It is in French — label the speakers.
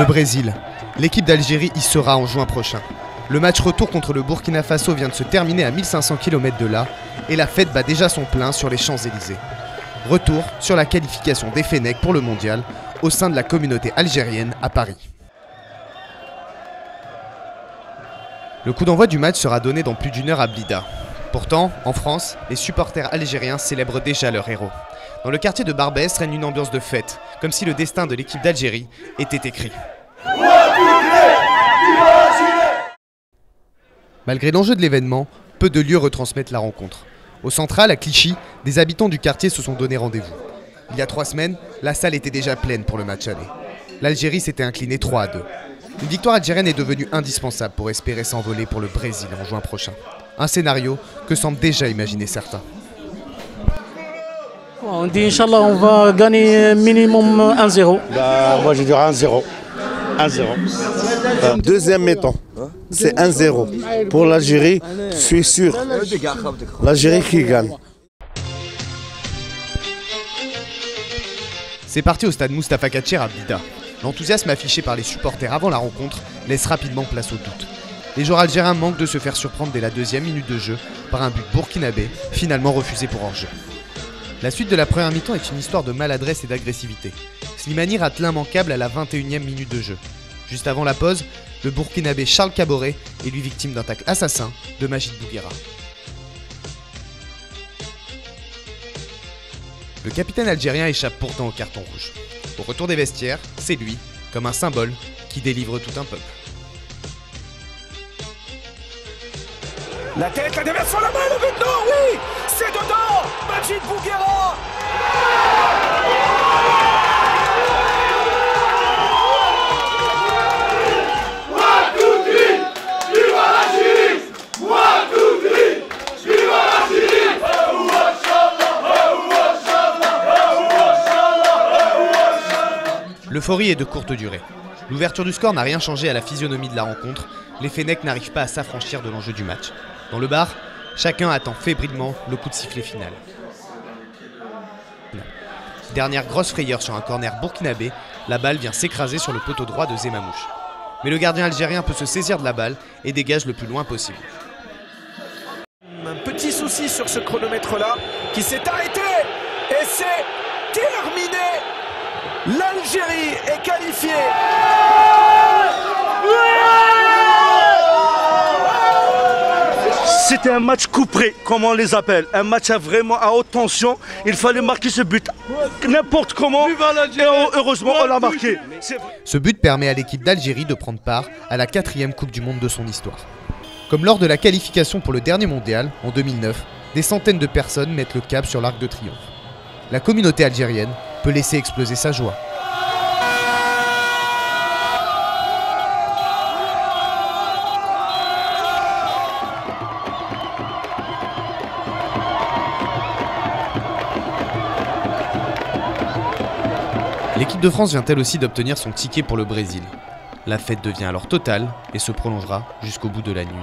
Speaker 1: Le Brésil. L'équipe d'Algérie y sera en juin prochain. Le match retour contre le Burkina Faso vient de se terminer à 1500 km de là et la fête bat déjà son plein sur les Champs-Élysées. Retour sur la qualification des Fennecs pour le mondial au sein de la communauté algérienne à Paris. Le coup d'envoi du match sera donné dans plus d'une heure à Blida. Pourtant, en France, les supporters algériens célèbrent déjà leur héros. Dans le quartier de Barbès règne une ambiance de fête, comme si le destin de l'équipe d'Algérie était écrit. Malgré l'enjeu de l'événement, peu de lieux retransmettent la rencontre. Au Central, à Clichy, des habitants du quartier se sont donné rendez-vous. Il y a 3 semaines, la salle était déjà pleine pour le match aller. L'Algérie s'était inclinée 3-2. Une victoire algérienne est devenue indispensable pour espérer s'envoler pour le Brésil en juin prochain. Un scénario que semblent déjà imaginer certains.
Speaker 2: On dit Inch'Allah on va gagner minimum 1-0.
Speaker 3: Moi je dirais 1-0. 1-0.
Speaker 4: Deuxième mi-temps, c'est 1-0. Pour l'Algérie, je suis sûr. L'Algérie qui gagne.
Speaker 1: C'est parti au stade Moustapha Katcher à Blida. L'enthousiasme affiché par les supporters avant la rencontre laisse rapidement place au doute. Les joueurs algériens manquent de se faire surprendre dès la 2e minute de jeu par un but burkinabé, finalement refusé pour hors-jeu. La suite de la première mi-temps est une histoire de maladresse et d'agressivité. Slimani rate l'immanquable à la 21e minute de jeu. Juste avant la pause, le burkinabé Charles Caboret est lui victime d'un tacle assassin de Majid Bouguera. Le capitaine algérien échappe pourtant au carton rouge. Au retour des vestiaires, c'est lui, comme un symbole, qui délivre tout un peuple.
Speaker 5: La tête, la déversion, la main, le but, non, oui, c'est dedans, Majid Bouguera.
Speaker 1: L'euphorie est de courte durée. L'ouverture du score n'a rien changé à la physionomie de la rencontre. Les Fennecs n'arrivent pas à s'affranchir de l'enjeu du match. Dans le bar, chacun attend fébrilement le coup de sifflet final. Dernière grosse frayeur sur un corner burkinabé, la balle vient s'écraser sur le poteau droit de Zemamouche. Mais le gardien algérien peut se saisir de la balle et dégage le plus loin possible.
Speaker 5: Un petit souci sur ce chronomètre-là qui s'est arrêté et c'est terminé. L'Algérie est qualifiée.
Speaker 3: C'était un match couperé, comme on les appelle. Un match vraiment à haute tension. Il fallait marquer ce but n'importe comment. Et heureusement, on l'a marqué.
Speaker 1: Ce but permet à l'équipe d'Algérie de prendre part à la 4e Coupe du Monde de son histoire. Comme lors de la qualification pour le dernier mondial, en 2009, des centaines de personnes mettent le cap sur l'Arc de Triomphe. La communauté algérienne peut laisser exploser sa joie. L'équipe de France vient elle aussi d'obtenir son ticket pour le Brésil. La fête devient alors totale et se prolongera jusqu'au bout de la nuit.